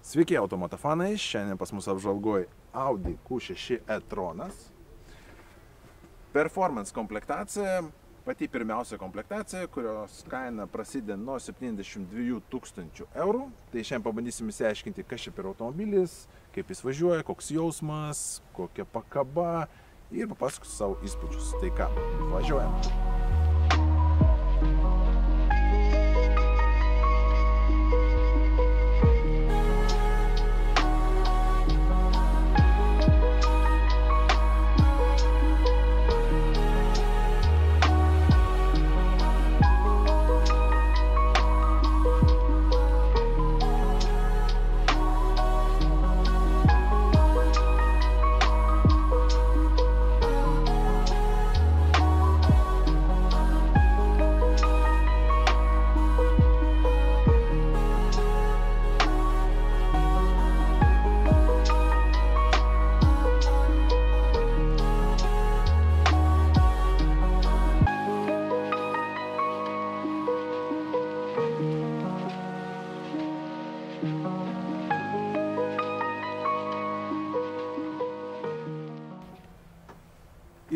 Sveiki automotofanai, šiandien pas mus apžvalgoja Audi Q6 e-tronas. Performance komplektacija, pati pirmiausia komplektacija, kurios kaina prasideda nuo 72 000 eurų. Tai šiandien pabandysim įsiaiškinti, kas čia per automobilis, kaip jis važiuoja, koks jausmas, kokia pakaba ir papasakosiu savo įspūdžius. Tai ką, važiuojam.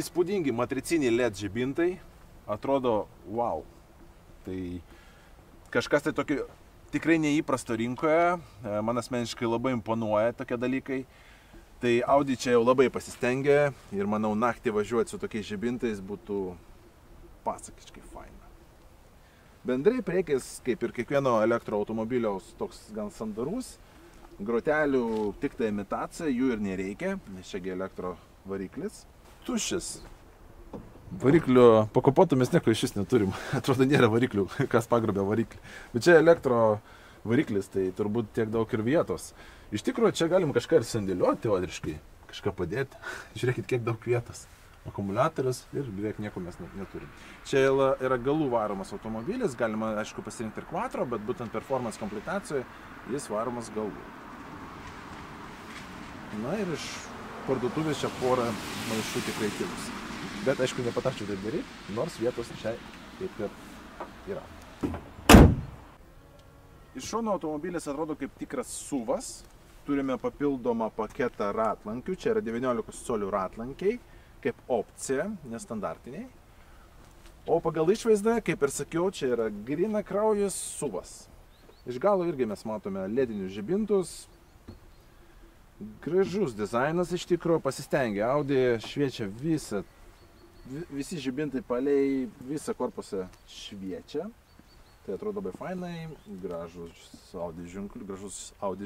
Įspūdingi matriciniai LED žibintai, atrodo wow. Tai kažkas tai tokio tikrai neįprasto rinkoje, man asmeniškai labai imponuoja tokie dalykai. Tai Audi čia jau labai pasistengė ir manau naktį važiuoti su tokiais žibintais būtų pasakiškai faina. Bendrai priekis, kaip ir kiekvieno elektroautomobilio, toks gan sandarus, grotelių tik tai imitacija, jų ir nereikia, nes čiagi elektro variklis. Tuščias. Variklio pakopoto mes nieko iš vis neturim. Atrodo, nėra variklių, kas pagrobė variklį. Bet čia elektro variklis, tai turbūt tiek daug ir vietos. Iš tikrųjų, čia galim kažką ir sandėliuoti teoriškai, kažką padėti. Žiūrėkit, kiek daug vietos. Akumuliatorius ir beveik nieko mes neturim. Čia yra galų varomas automobilis, galima, aišku, pasirinkti ir quattro, bet būtent performance komplektacijoje jis varomas galų. Na ir iš parduotuvės čia porą maišų tikrai kilus. Bet aišku, nepatarčiau taip daryti, nors vietos čia kaip ir yra. Iš šono automobilis atrodo kaip tikras SUV-as. Turime papildomą paketą ratlankių. Čia yra 19 colių ratlankiai, kaip opcija, nestandartiniai. O pagal išvaizdą, kaip ir sakiau, čia yra grynakraujis SUV-as. Iš galo irgi mes matome ledinius žibintus. Gražus dizainas iš tikrųjų, pasistengė. Audi šviečia visi žibintai palei visą korpusą šviečia. Tai atrodo labai fainai, gražus Audi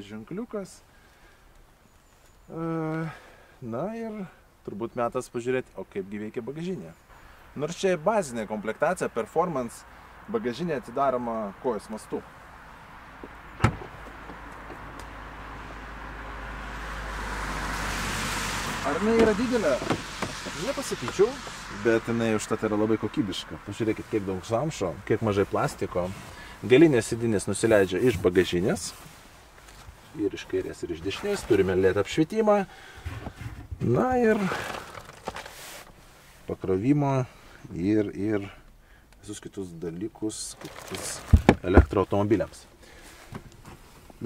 ženkliukas. Na ir turbūt metas pažiūrėti, o kaipgi veikia bagažinė. Nors čia bazinė komplektacija, performance, bagažinė atidaroma kojos mastu. Ar jinai yra didelė? Nepasakyčiau, bet jinai užtat yra labai kokybiška. Pažiūrėkit, kiek daug samšo, kiek mažai plastiko. Galinės sėdynės nusileidžia iš bagažinės. Ir iš kairės, ir iš dešinės. Turime LED apšvietimą. Na ir pakrovimo ir visus kitus dalykus, kitus elektroautomobiliams.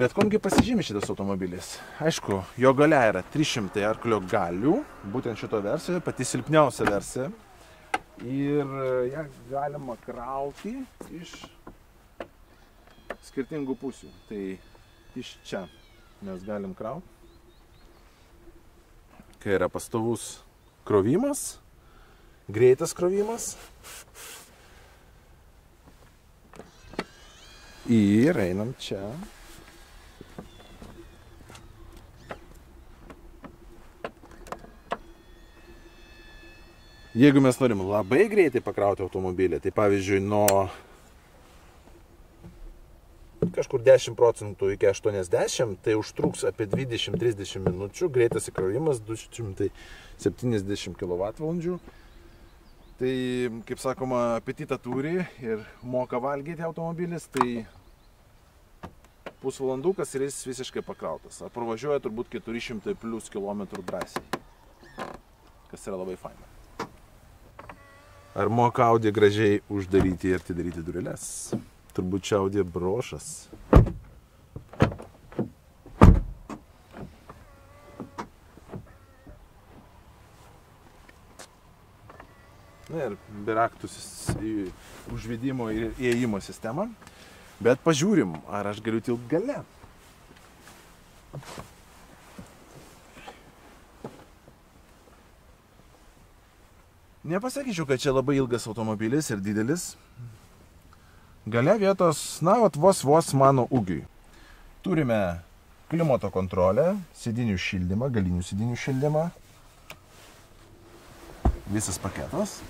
Bet kuomgi pasižymi šitas automobilis? Aišku, jo galia yra 300 arklio galių, būtent šito versijoje, pati silpniausia versija. Ir ją galima krauti iš skirtingų pusių. Tai iš čia mes galim krauti, kai yra pastovus krovimas, greitas krovimas. Ir einam čia. Jeigu mes norim labai greitai pakrauti automobilį, tai pavyzdžiui nuo kažkur 10% iki 80, tai užtruks apie 20-30 minučių, greitas įkrovimas 270 kWh. Tai, kaip sakoma, apetitą turi ir moka valgyti automobilis, tai pusvalandukas ir jis visiškai pakrautas. Pravažiuoja turbūt 400 plus kilometrų drąsiai, kas yra labai faina. Ar moka Audi gražiai uždaryti ir atidaryti dureles? Turbūt čia Audi brošas. Na ir be raktų užvedimo ir įėjimo sistemą. Bet pažiūrim, ar aš galiu tilpt gale. Nepasakyčiau, kad čia labai ilgas automobilis ir didelis. Gale vietos, na, vos mano ūgiui. Turime klimato kontrolę, sėdinių šildymą, galinių sėdinių šildymą. Visas paketas.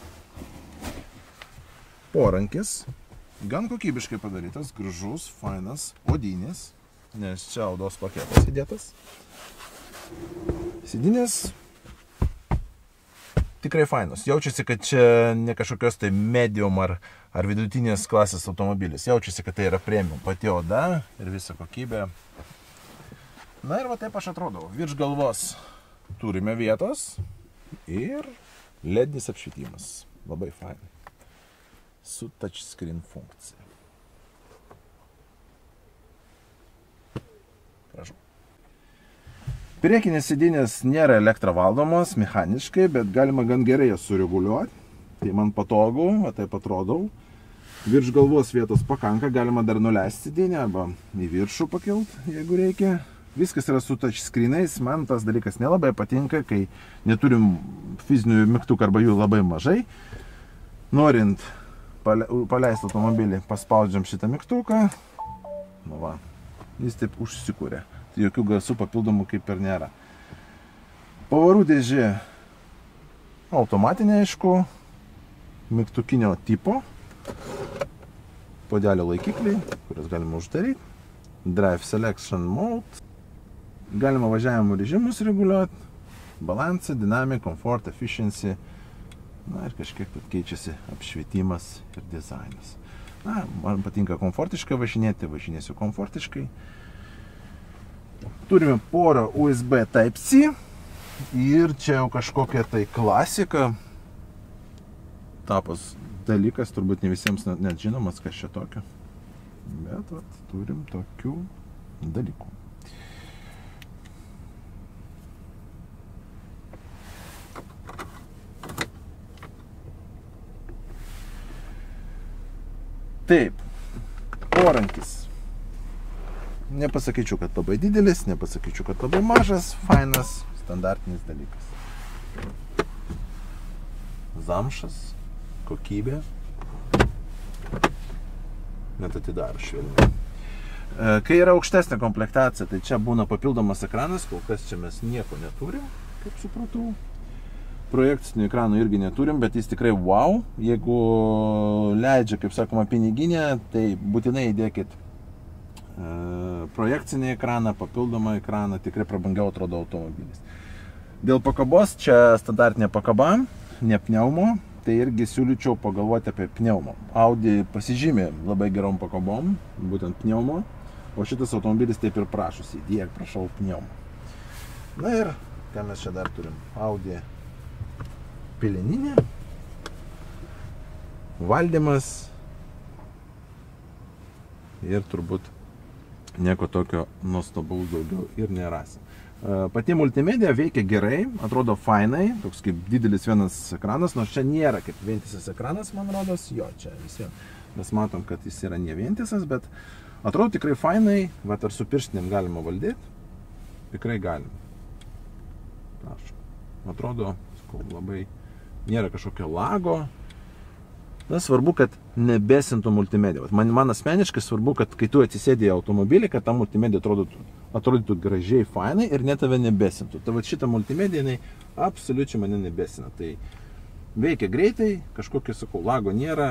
Porankis. Gan kokybiškai padarytas, gražus, fainas, odinis, nes čia odos paketas įdėtas. Sėdinės tikrai fainos. Jaučiasi, kad čia ne kažkokios tai medium ar vidutinės klasės automobilis. Jaučiasi, kad tai yra premium. Pati oda ir visa kokybė. Na ir va taip aš atrodau. Virš galvos turime vietos ir LEDinis apšvietimas. Labai fainai. Su touchscreen funkcija. Prašau. Priekinės sėdynės nėra elektra valdomos mechaniškai, bet galima gan gerai jas sureguliuoti. Tai man patogu, va taip atrodau. Virš galvos vietos pakanka, galima dar nuleisti sėdynę arba į viršų pakilt, jeigu reikia. Viskas yra su touchscreenais, man tas dalykas nelabai patinka, kai neturim fizinių mygtukų arba jų labai mažai. Norint paleisti automobilį, paspaudžiam šitą mygtuką. Nu va, jis taip užsikūrė. Tai jokių garsų papildomų kaip ir nėra. Pavarų dėžė automatinė, aišku, mygtukinio tipo. Puodelio laikikliai, kurias galima uždaryti. Drive Selection Mode. Galima važiavimo režimus reguliuoti. Balansą, Dynamic, Comfort, Efficiency. Na ir kažkiek keičiasi apšvietimas ir dizainas. Na, man patinka komfortiškai važinėti, važinėsiu komfortiškai. Turime porą USB Type-C ir čia jau kažkokia tai klasika. Tapas dalykas, turbūt ne visiems net žinomas, kas čia tokio. Bet vat, turim tokių dalykų. Taip, porankis. Nepasakyčiau, kad labai didelis, nepasakyčiau, kad labai mažas, fainas, standartinis dalykas. Zamšas, kokybė. Net atidaro švelniai. Kai yra aukštesnė komplektacija, tai čia būna papildomas ekranas, kol kas čia mes nieko neturim, kaip supratau. Projekcinių ekranų irgi neturim, bet jis tikrai wow. Jeigu leidžia, kaip sakoma, piniginė, tai būtinai įdėkit projekcinį ekraną, papildomą ekraną, tikrai prabangiau atrodo automobilis. Dėl pakabos, čia standartinė pakaba, ne pneumo, tai irgi siūlyčiau pagalvoti apie pneumo. Audi pasižymė labai gerom pakabom, būtent pneumo, o šitas automobilis taip ir prašosi, įdėk, prašau, pneumo. Na ir ką mes čia dar turim? Audi peleninė, valdymas ir turbūt nieko tokio nuostabaus daugiau ir nerasim. Pati multimedija veikia gerai, atrodo fainai, toks kaip didelis vienas ekranas, nors čia nėra kaip vientisas ekranas, man rodos, jo, čia visi mes matom, kad jis yra ne vientisas, bet atrodo tikrai fainai, vat ar su pirštinėm galima valdyti, tikrai galima. Prašau, atrodo, labai nėra kažkokio lago. Na, svarbu, kad nebesintų multimedija. Man asmeniškai svarbu, kad kai tu atsisėdė į automobilį, kad ta multimedija atrodytų gražiai, fainai ir net tave nebesintų. Tai va šitą multimediją, jinai absoliučiai mane nebesina. Tai veikia greitai, kažkokio, sakau, lago nėra.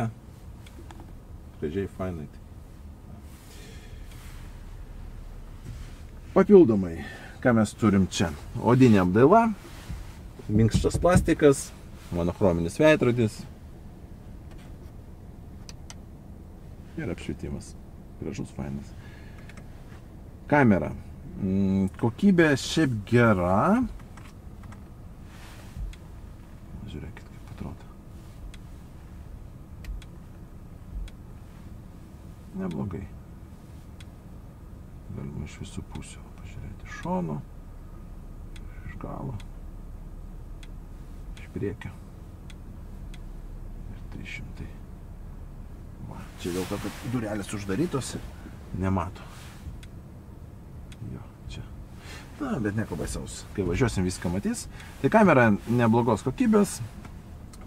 Gražiai, fainai. Papildomai, ką mes turim čia? Odinė apdaila, minkštas plastikas, monochrominis veidrodis. Ir apšvietimas. Gražus, fainas. Kamera. Kokybė šiaip gera. Žiūrėkit, kaip atrodo. Neblogai. Galima iš visų pusių pažiūrėti. Iš šono, iš galo, iš priekio. 300. Va, čia dėl to, kad durelės uždarytos ir nemato. Jo, čia. Na, bet nieko baisaus. Kai važiuosim, viską matys. Tai kamera neblogos kokybės.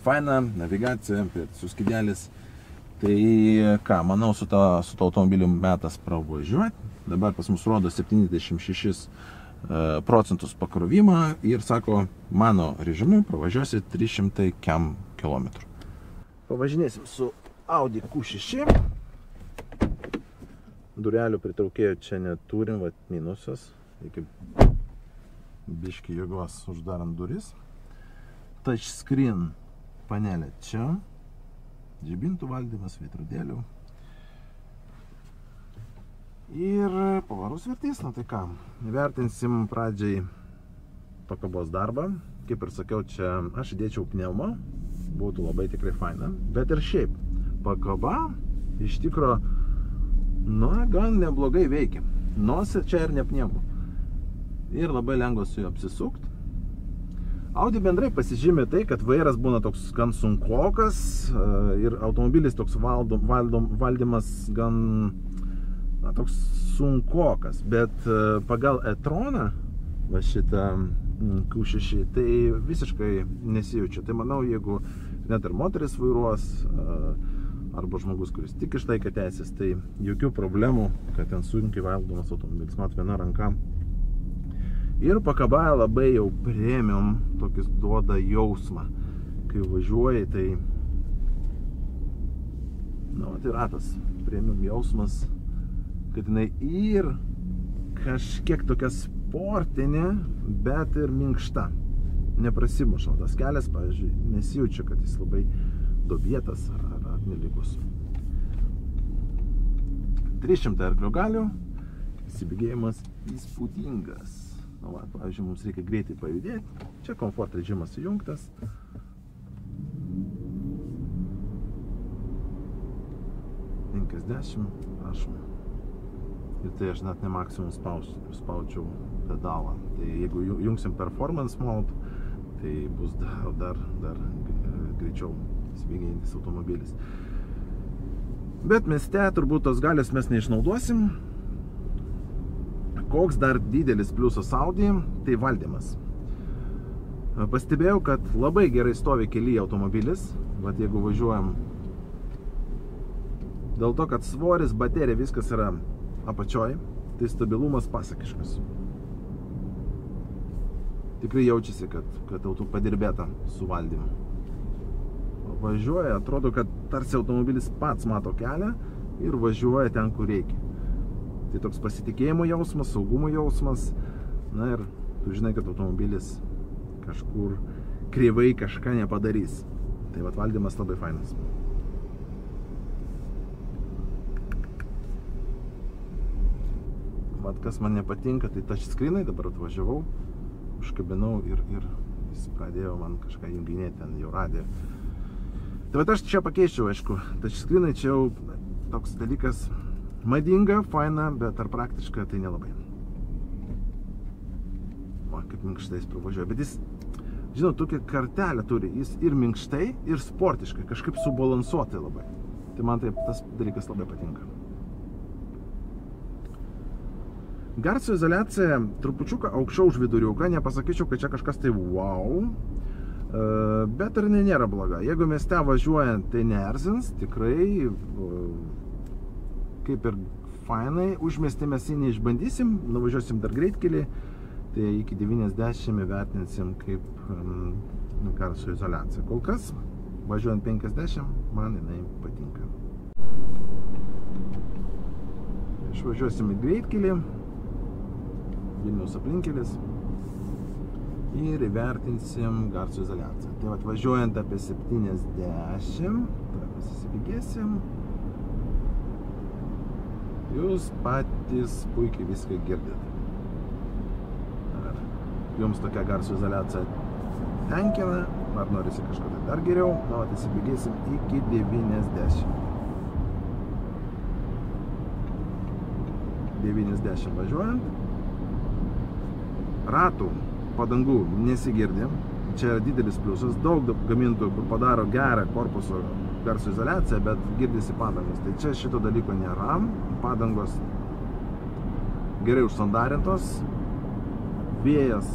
Faina, navigacija, suskydelis. Tai ką, manau, su to automobiliu metas pravažiuoti. Dabar pas mus rodo 76 procentus pakrovimą ir sako, mano režimu pravažiuosi 300 km. Pavažinėsim su Audi Q6. Durelių pritraukėjų čia neturim, vat minusas. Reikia biškį jėgos uždarant duris. Touchscreen panelė čia. Žibintų valdymas, veidrodėlių. Ir pavarų svertys, na tai ką, vertinsim pradžiai pakabos darbą. Kaip ir sakiau, čia aš įdėčiau pneumą, būtų labai tikrai faina. Bet ir šiaip, pakaba iš tikro, na, gan neblogai veikia. Nors čia ir ne pneumo. Ir labai lengva su juo apsisukti. Audi bendrai pasižymė tai, kad vairas būna toks gan sunkokas ir automobilis toks valdymas gan, na, toks sunkokas, bet pagal e-troną, va šitą Q6, tai visiškai nesijaučia. Tai manau, jeigu net ir moteris vairuos, arba žmogus, kuris tik išlaikė teisės, tai jokių problemų, kad ten sunkiai valdomas automobilis, mat viena ranka. Ir pakaba labai jau premium, tokis duoda jausmą. Kai važiuoji, tai, na, tai ratas, premium jausmas, kad jinai ir kažkiek tokia sportinė, bet ir minkšta. Neprasimuša. Tas kelias, pavyzdžiui, nesijaučia, kad jis labai duobėtas ar nelygus. 300 arklio galių, įsibėgėjimas įspūdingas. Na, va, pavyzdžiui, mums reikia greitai pajudėti. Čia komfort režimas įjungtas. Prašom. Ir tai aš net ne maksimum spaudžiau pedalą. Tai jeigu jungsim performance mode, tai bus dar greičiau įsibėgėjantis automobilis. Bet mieste turbūt tos galios mes neišnaudosim. Koks dar didelis pliusas Audi, tai valdymas. Pastebėjau, kad labai gerai stovi kelyje automobilis, vat jeigu važiuojam, dėl to, kad svoris, baterija, viskas yra apačioj, tai stabilumas pasakiškas. Tikrai jaučiasi, kad auto padirbėta su valdymu. Važiuoja, atrodo, kad tarsi automobilis pats mato kelią ir važiuoja ten, kur reikia. Tai toks pasitikėjimo jausmas, saugumo jausmas. Na ir tu žinai, kad automobilis kažkur kreivai kažką nepadarys. Tai vat valdymas labai fainas. Vat kas man nepatinka, tai touchscreenai, dabar atvažiavau, užkabinau ir jis pradėjo man kažką junginėti ten jau radiją. Tai vat aš čia pakeičiau, aišku, touchscreenai čia jau toks dalykas madinga, faina, bet ar praktiška, tai nelabai. O, kaip minkštai jis pravažiuoja. Bet jis, žinau, tokią kartelę turi. Jis ir minkštai, ir sportiškai, kažkaip subalansuotai labai. Tai man taip tas dalykas labai patinka. Garso izoliacija trupučiuką aukščiau už viduriuką. Nepasakyčiau, kad čia kažkas tai wow. Bet ir nėra bloga. Jeigu mieste važiuojant, tai neerzins. Tikrai kaip ir fainai, užmiestį mes jį neišbandysim, nuvažiuosim dar greitkelį, tai iki 90 vertinsim kaip garso izoliacija. Kol kas, važiuojant 50, man jinai patinka. Išvažiuosim į greitkelį, Vilniaus aplinkelis ir įvertinsim garso izoliaciją. Tai vat važiuojant apie 70, mes įsibėgėsim. Jūs patys puikiai viską girdite. Ar jums tokia garso izoliacija tenkina, ar norisi kažką dar geriau, na, tai įsibėgėsim iki 90. 90 važiuojant. Ratų padangų nesigirdi. Čia yra didelis pliusas. Daug gamintojų, kur padaro gerą korpuso garso izoliacija, bet girdisi padangos. Tai čia šito dalyko nėra. Padangos gerai užsandarintos. Vėjas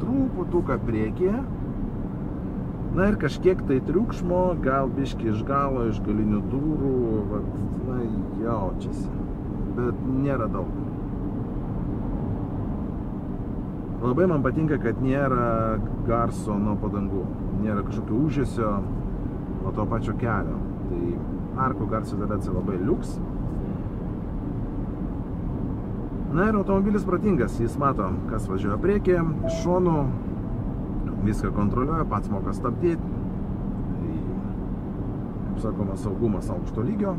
truputuką priekyje. Na ir kažkiek tai triukšmo, gal biški iš galo, iš galinių durų, vat, na, jaučiasi. Bet nėra daug. Labai man patinka, kad nėra garso nuo padangų. Nėra kažkokio ūžesio nuo to pačio kelio. Tai arko garso izoliacija labai liuks. Na ir automobilis protingas. Jis mato, kas važiuoja priekyje, iš šonų. Viską kontroliuoja, pats moka stabdyti. Tai, kaip sakoma, saugumas aukšto lygio.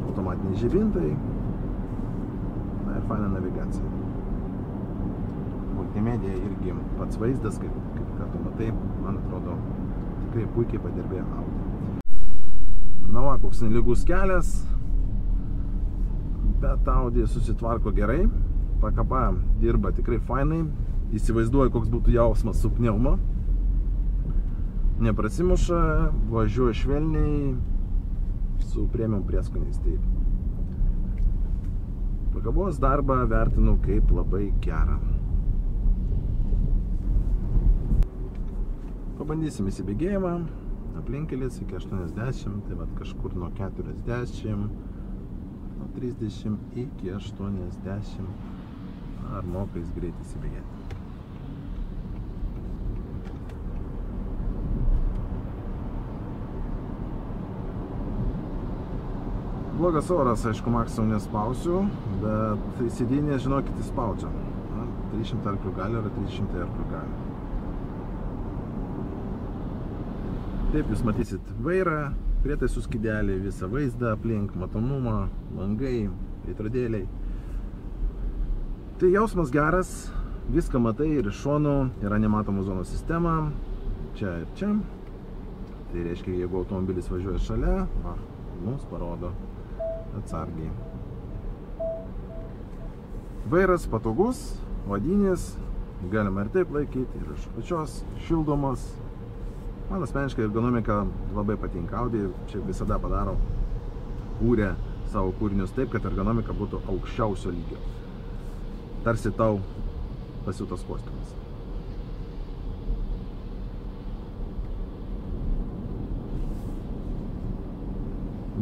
Automatiniai žibintai. Na ir faina navigacija. Multimedija irgi pats vaizdas, kaip ką tu matai, man atrodo, tikrai puikiai padirbėjo Audi. Na va, koks nelygus kelias, bet Audi susitvarko gerai, pakaba dirba tikrai fainai, įsivaizduoju, koks būtų jausmas su pneuma, neprasimuša, važiuoja švelniai, su premium prieskoniais. Taip. Pakabos darbą vertinu kaip labai gerą. Pabandysim įsibėgėjimą, aplinkelis iki 80, tai vat kažkur nuo 40, nuo 30 iki 80, ar mokais greit įsibėgėti. Blogas oras, aišku, maksimum nespausiu, bet sėdynė, žinokit, įspaudžia. 300 arklių galių yra 300 arklių galių. Taip, jūs matysit vairą, prietaisų skydelį, visą vaizdą aplink, matomumą, langai, veidrodėliai. Tai jausmas geras, viską matai ir iš šonų, yra nematomų zonų sistema, čia ir čia. Tai reiškia, jeigu automobilis važiuoja šalia, mums parodo atsargiai. Vairas patogus, vadinis, galima ir taip laikyti, ir iš pačios šildomos. Man asmeniškai ergonomika labai patinka. Audi čia visada padaro, kūrė savo kūrinius taip, kad ergonomika būtų aukščiausio lygio. Tarsi tau pasiūtas kostiumas.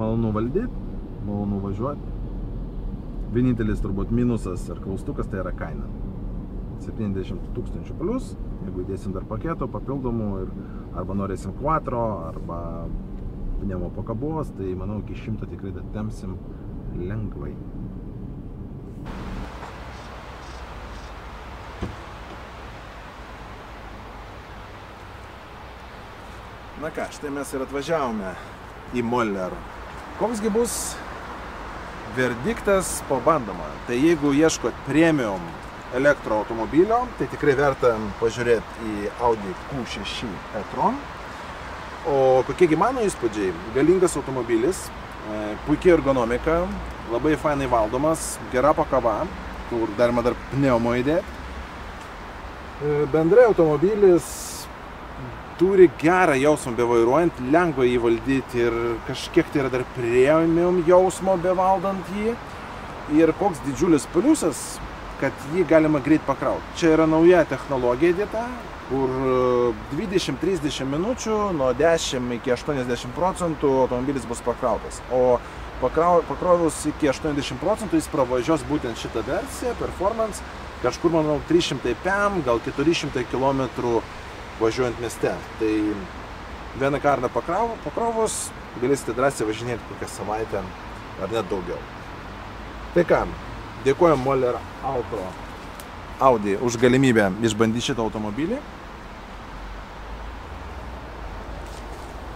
Malonu valdyti, malonu važiuoti. Vienintelis turbūt minusas ar klaustukas tai yra kaina. 70 000 plus, jeigu įdėsim dar paketo papildomų, arba norėsim quattro, arba pneumo pakabos, tai manau iki 100 tikrai tempsim lengvai. Na ką, štai mes ir atvažiavome į Moller. Koksgi bus verdiktas po bandomojo? Tai jeigu ieškot premium elektroautomobilio, tai tikrai verta pažiūrėti į Audi Q6 e-tron. O kokiegi mano įspūdžiai? Galingas automobilis, puikiai ergonomika, labai fainai valdomas, gera pakaba, kur galima dar pneumo įdėti. Bendrai automobilis turi gerą jausmą bevairuojant, lengva jį valdyti ir kažkiek tai yra dar premium jausmo bevaldant jį. Ir koks didžiulis pliusas, kad jį galima greit pakrauti. Čia yra nauja technologija įdėta, kur 20-30 minučių nuo 10 iki 80% automobilis bus pakrautas. O pakrovus iki 80% jis pravažiuos būtent šitą versiją, performance, kažkur, manau, 300 PM, gal 400 km važiuojant mieste. Tai vieną kartą pakrovus galėsite drąsiai važinėti kokią savaitę ar net daugiau. Tai ką, dėkojam Moller Audi už galimybę išbandyti šitą automobilį.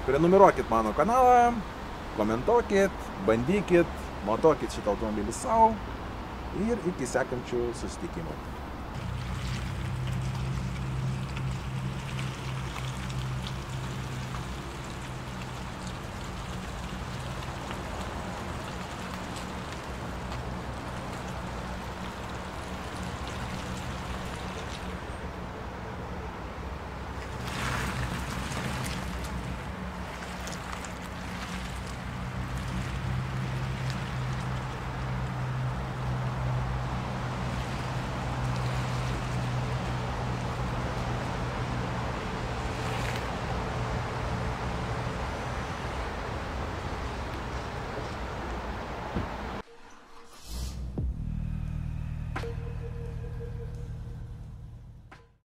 Prenumeruokit mano kanalą, komentuokit, bandykit, matuokit šitą automobilį savo ir iki sekančių susitikimų.